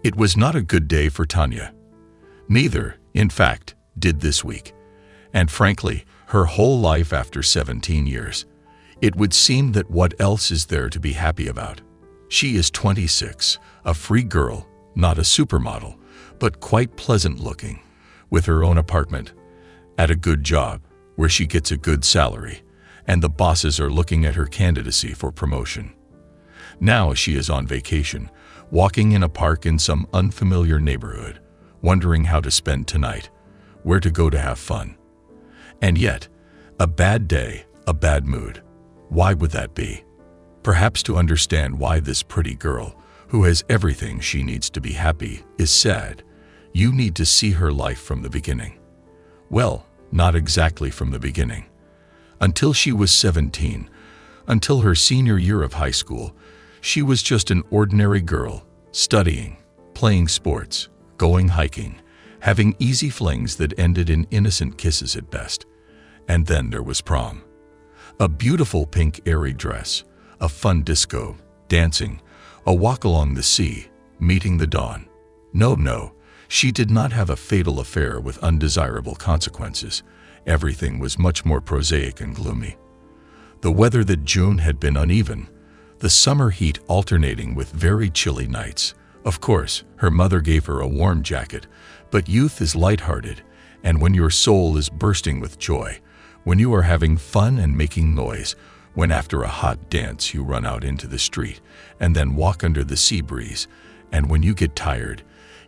It was not a good day for Tanya. Neither, in fact, did this week. And frankly, her whole life after 17 years. It would seem that what else is there to be happy about? She is 26, a free girl, not a supermodel, but quite pleasant looking, with her own apartment, at a good job, where she gets a good salary, and the bosses are looking at her candidacy for promotion. Now she is on vacation, walking in a park in some unfamiliar neighborhood, wondering how to spend tonight, where to go to have fun. And yet, a bad day, a bad mood. Why would that be? Perhaps to understand why this pretty girl, who has everything she needs to be happy, is sad, you need to see her life from the beginning. Well, not exactly from the beginning. Until she was 17, until her senior year of high school, she was just an ordinary girl, studying, playing sports, going hiking, having easy flings that ended in innocent kisses at best. And then there was prom. A beautiful pink airy dress, a fun disco, dancing, a walk along the sea, meeting the dawn. No, she did not have a fatal affair with undesirable consequences. Everything was much more prosaic and gloomy. The weather that June had been uneven, the summer heat alternating with very chilly nights. Of course, her mother gave her a warm jacket, but youth is lighthearted, and when your soul is bursting with joy, when you are having fun and making noise, when after a hot dance you run out into the street and then walk under the sea breeze, and when you get tired,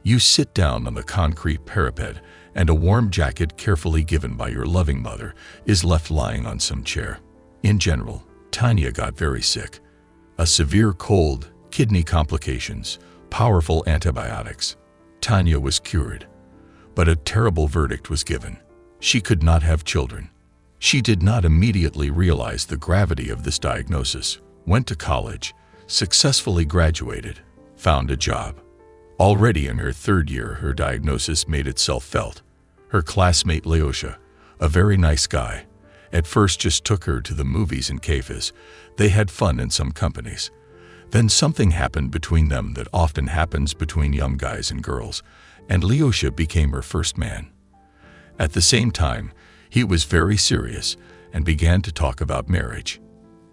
you sit down on the concrete parapet and a warm jacket carefully given by your loving mother is left lying on some chair. In general, Tanya got very sick. A severe cold, kidney complications, powerful antibiotics. Tanya was cured. But a terrible verdict was given. She could not have children. She did not immediately realize the gravity of this diagnosis, went to college, successfully graduated, found a job. Already in her third year, her diagnosis made itself felt. Her classmate Leosha, a very nice guy, at first just took her to the movies and cafes. They had fun in some companies. Then something happened between them that often happens between young guys and girls, and Leosha became her first man. At the same time, he was very serious and began to talk about marriage.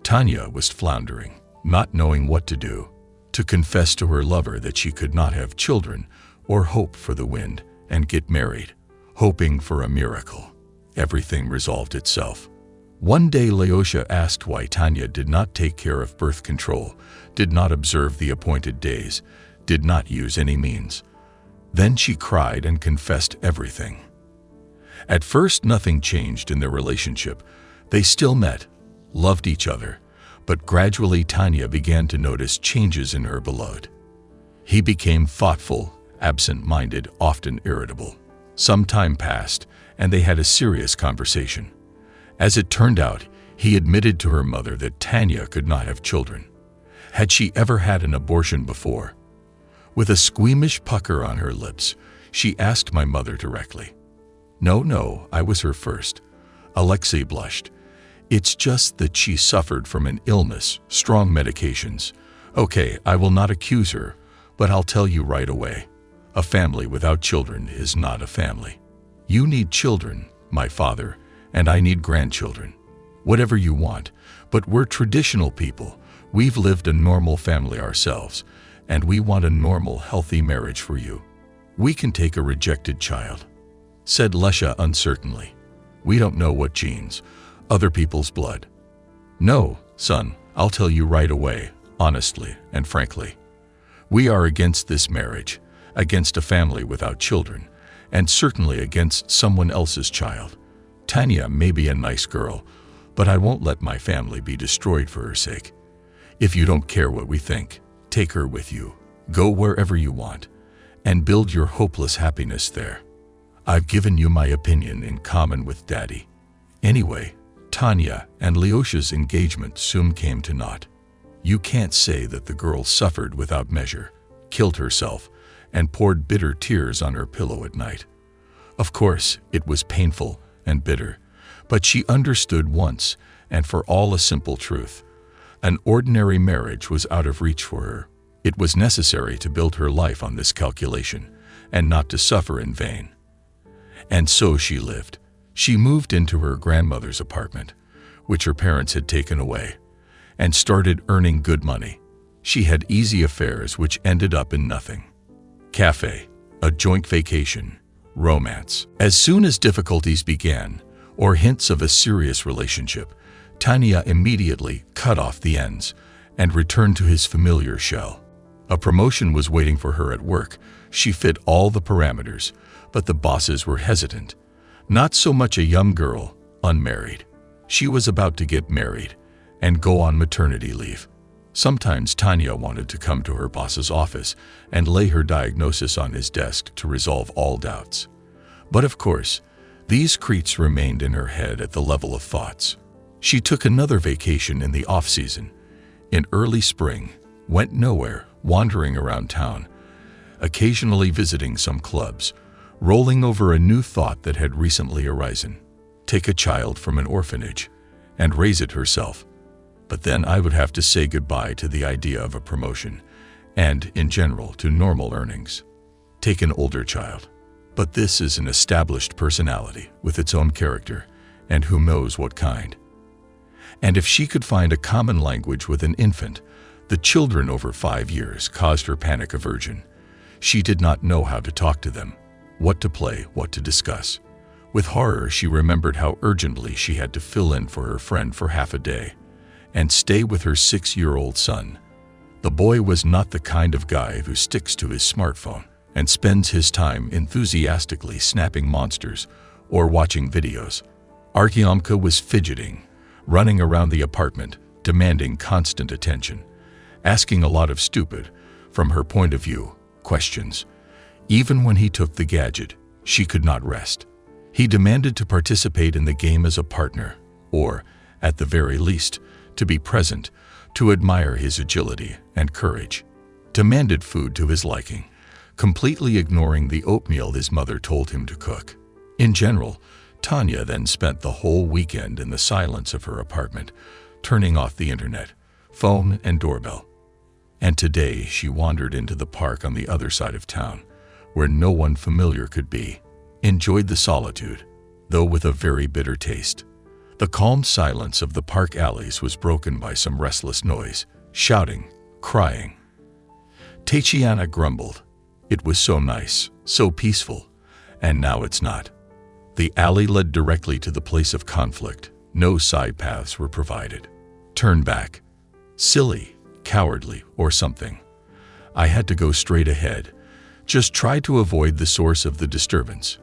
Tanya was floundering, not knowing what to do, to confess to her lover that she could not have children or hope for the wind and get married, hoping for a miracle. Everything resolved itself. One day Leosha asked why Tanya did not take care of birth control, did not observe the appointed days, did not use any means. Then she cried and confessed everything. At first nothing changed in their relationship. They still met, loved each other, but gradually Tanya began to notice changes in her beloved. He became thoughtful, absent-minded, often irritable. Some time passed, and they had a serious conversation. As it turned out, he admitted to her mother that Tanya could not have children. Had she ever had an abortion before? With a squeamish pucker on her lips, she asked my mother directly. No, I was her first. Alexei blushed. It's just that she suffered from an illness, strong medications. Okay, I will not accuse her, but I'll tell you right away. A family without children is not a family. You need children, my father, and I need grandchildren. Whatever you want, but we're traditional people. We've lived a normal family ourselves, and we want a normal, healthy marriage for you. We can take a rejected child, said Lesha uncertainly. We don't know what genes, other people's blood. No, son, I'll tell you right away, honestly and frankly. We are against this marriage, against a family without children, and certainly against someone else's child. Tanya may be a nice girl, but I won't let my family be destroyed for her sake. If you don't care what we think, take her with you, go wherever you want, and build your hopeless happiness there. I've given you my opinion in common with Daddy. Anyway, Tanya and Leosha's engagement soon came to naught. You can't say that the girl suffered without measure, killed herself, and poured bitter tears on her pillow at night. Of course, it was painful and bitter, but she understood once and for all a simple truth. An ordinary marriage was out of reach for her. It was necessary to build her life on this calculation, and not to suffer in vain. And so she lived. She moved into her grandmother's apartment, which her parents had taken away, and started earning good money. She had easy affairs which ended up in nothing. Cafe, a joint vacation, romance. As soon as difficulties began, or hints of a serious relationship, Tanya immediately cut off the ends and returned to his familiar shell. A promotion was waiting for her at work. She fit all the parameters, but the bosses were hesitant. Not so much a young girl, unmarried. She was about to get married and go on maternity leave. Sometimes Tanya wanted to come to her boss's office and lay her diagnosis on his desk to resolve all doubts. But of course, these creaks remained in her head at the level of thoughts. She took another vacation in the off-season. In early spring, went nowhere, wandering around town, occasionally visiting some clubs, rolling over a new thought that had recently arisen. Take a child from an orphanage and raise it herself. But then I would have to say goodbye to the idea of a promotion and, in general, to normal earnings. Take an older child. But this is an established personality with its own character, and who knows what kind. And if she could find a common language with an infant, the children over 5 years caused her panic aversion. She did not know how to talk to them, what to play, what to discuss. With horror, she remembered how urgently she had to fill in for her friend for half a day and stay with her 6-year-old son. The boy was not the kind of guy who sticks to his smartphone and spends his time enthusiastically snapping monsters or watching videos. Artyomka was fidgeting, running around the apartment, demanding constant attention, asking a lot of stupid, from her point of view, questions. Even when he took the gadget, she could not rest. He demanded to participate in the game as a partner, or, at the very least, to be present, to admire his agility and courage. Demanded food to his liking, completely ignoring the oatmeal his mother told him to cook. In general, Tanya then spent the whole weekend in the silence of her apartment, turning off the internet, phone, and doorbell. And today she wandered into the park on the other side of town, where no one familiar could be, enjoyed the solitude, though with a very bitter taste. The calm silence of the park alleys was broken by some restless noise, shouting, crying. Tatiana grumbled. It was so nice, so peaceful, and now it's not. The alley led directly to the place of conflict. No side paths were provided. Turn back. Silly, cowardly, or something. I had to go straight ahead. Just try to avoid the source of the disturbance.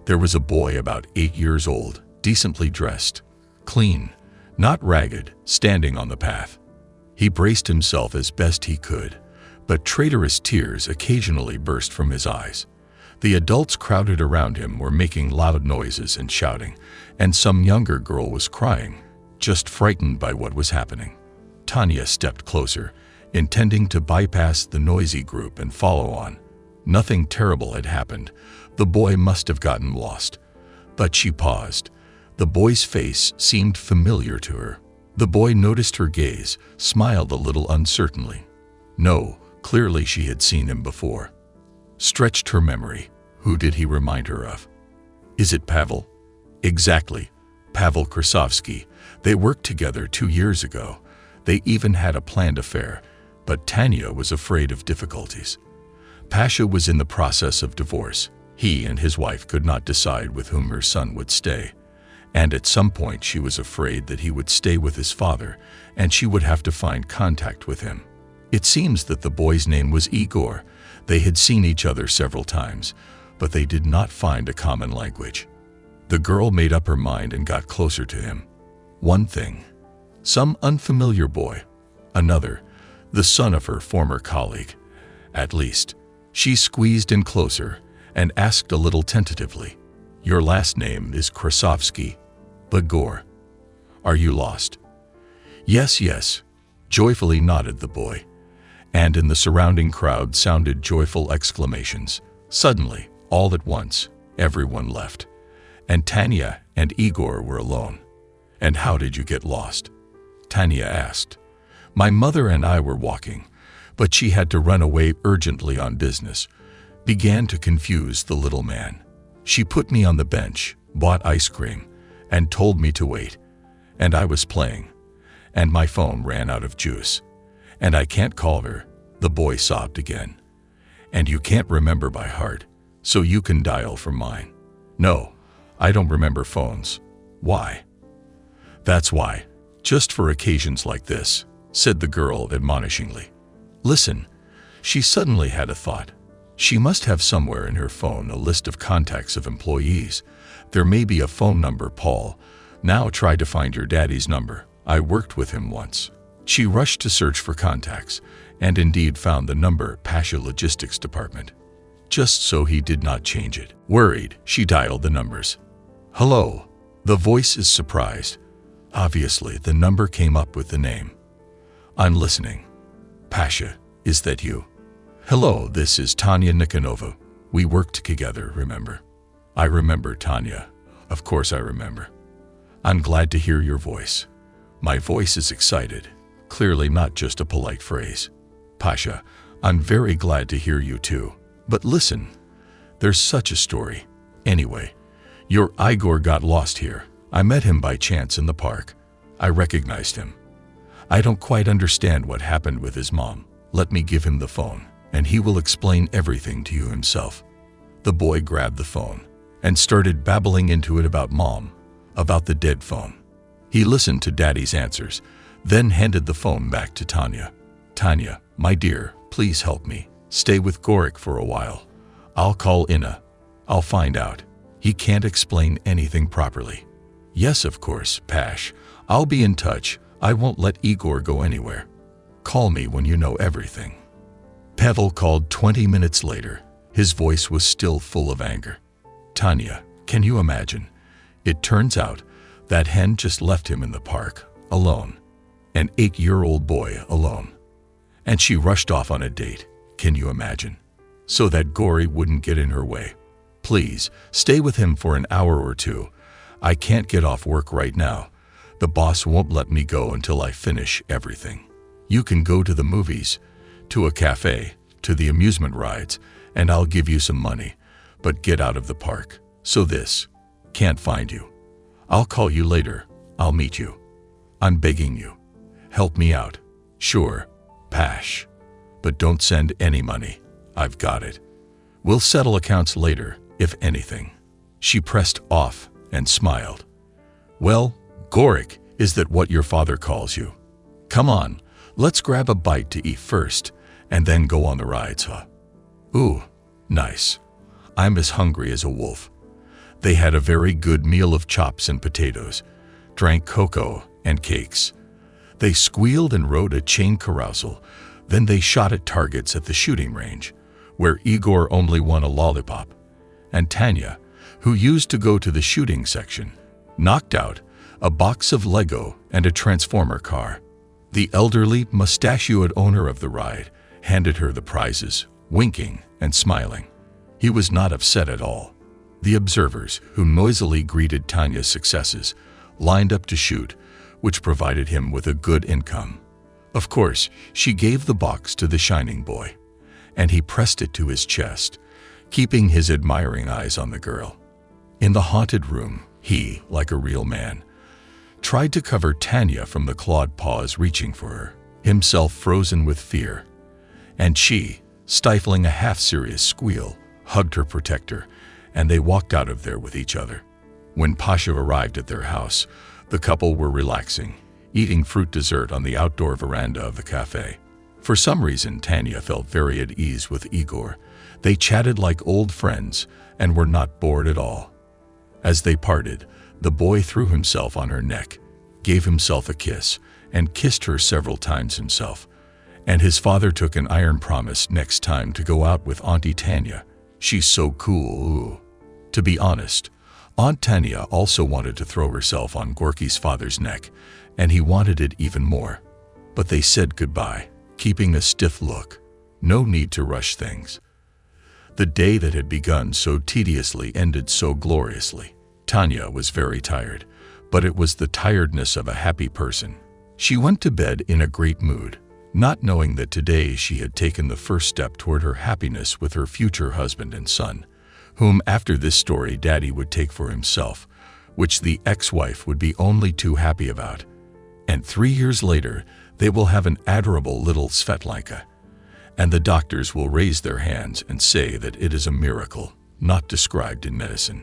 There was a boy about 8 years old, decently dressed, clean, not ragged, standing on the path. He braced himself as best he could, but traitorous tears occasionally burst from his eyes. The adults crowded around him were making loud noises and shouting, and some younger girl was crying, just frightened by what was happening. Tanya stepped closer, intending to bypass the noisy group and follow on. Nothing terrible had happened. The boy must have gotten lost. But she paused. The boy's face seemed familiar to her. The boy noticed her gaze, smiled a little uncertainly. No, clearly she had seen him before. Stretched her memory. Who did he remind her of? Is it Pavel? Exactly, Pavel Krasovsky. They worked together 2 years ago. They even had a planned affair, but Tanya was afraid of difficulties. Pasha was in the process of divorce. He and his wife could not decide with whom her son would stay, and at some point she was afraid that he would stay with his father and she would have to find contact with him. It seems that the boy's name was Igor. They had seen each other several times, but they did not find a common language. The girl made up her mind and got closer to him. One thing, some unfamiliar boy. Another, the son of her former colleague. At least, she squeezed in closer and asked a little tentatively, "Your last name is Krasovsky, Bagor. Are you lost?" "Yes, yes," joyfully nodded the boy, and in the surrounding crowd sounded joyful exclamations. Suddenly, all at once, everyone left, and Tanya and Igor were alone. "And how did you get lost?" Tanya asked. "My mother and I were walking, but she had to run away urgently on business, began to confuse the little man. She put me on the bench, bought ice cream, and told me to wait. And I was playing, and my phone ran out of juice. And I can't call her, the boy sobbed again. And you can't remember by heart, so you can dial from mine. No, I don't remember phones. Why? That's why, just for occasions like this, said the girl admonishingly. Listen, she suddenly had a thought. She must have somewhere in her phone a list of contacts of employees. There may be a phone number, Paul. Now try to find your daddy's number. I worked with him once. She rushed to search for contacts, and indeed found the number, Pasha Logistics Department. Just so he did not change it. Worried, she dialed the numbers. Hello. The voice is surprised. Obviously, the number came up with the name. I'm listening. Pasha, is that you? Hello, this is Tanya Nikonova. We worked together, remember? I remember, Tanya. Of course I remember. I'm glad to hear your voice. My voice is excited, clearly not just a polite phrase. Pasha, I'm very glad to hear you too. But listen, there's such a story. Anyway, your Igor got lost here. I met him by chance in the park. I recognized him. I don't quite understand what happened with his mom. Let me give him the phone, and he will explain everything to you himself. The boy grabbed the phone and started babbling into it about mom, about the dead phone. He listened to Daddy's answers, then handed the phone back to Tanya. Tanya, my dear, please help me. Stay with Gorik for a while. I'll call Inna. I'll find out. He can't explain anything properly. Yes, of course, Pash. I'll be in touch. I won't let Igor go anywhere. Call me when you know everything. Pavel called 20 minutes later. His voice was still full of anger. Tanya, can you imagine? It turns out that hen just left him in the park, alone. An 8-year-old boy alone. And she rushed off on a date, can you imagine? So that Gori wouldn't get in her way. Please, stay with him for an hour or two. I can't get off work right now. The boss won't let me go until I finish everything. You can go to the movies, to a cafe, to the amusement rides, and I'll give you some money. But get out of the park. So this, can't find you. I'll call you later. I'll meet you. I'm begging you. Help me out. Sure, Pash. But don't send any money. I've got it. We'll settle accounts later, if anything. She pressed off and smiled. Well, Gorik, is that what your father calls you? Come on, let's grab a bite to eat first, and then go on the rides, huh? Ooh, nice. I'm as hungry as a wolf. They had a very good meal of chops and potatoes, drank cocoa and cakes. They squealed and rode a chain carousel. Then they shot at targets at the shooting range, where Igor only won a lollipop. And Tanya, who used to go to the shooting section, knocked out a box of Lego and a transformer car. The elderly, mustachioed owner of the ride handed her the prizes, winking and smiling. He was not upset at all. The observers, who noisily greeted Tanya's successes, lined up to shoot, which provided him with a good income. Of course, she gave the box to the shining boy, and he pressed it to his chest, keeping his admiring eyes on the girl. In the haunted room, he, like a real man, tried to cover Tanya from the clawed paws reaching for her, himself frozen with fear. And she, stifling a half-serious squeal, hugged her protector, and they walked out of there with each other. When Pasha arrived at their house, the couple were relaxing, eating fruit dessert on the outdoor veranda of the cafe. For some reason, Tanya felt very at ease with Igor. They chatted like old friends and were not bored at all. As they parted, the boy threw himself on her neck, gave himself a kiss, and kissed her several times himself. And his father took an iron promise next time to go out with Auntie Tanya. She's so cool, ooh. To be honest, Aunt Tanya also wanted to throw herself on Gorky's father's neck, and he wanted it even more. But they said goodbye, keeping a stiff look. No need to rush things. The day that had begun so tediously ended so gloriously. Tanya was very tired, but it was the tiredness of a happy person. She went to bed in a great mood. not knowing that today she had taken the first step toward her happiness with her future husband and son, whom after this story Daddy would take for himself, which the ex-wife would be only too happy about. And 3 years later, they will have an adorable little Svetlanka. And the doctors will raise their hands and say that it is a miracle, not described in medicine.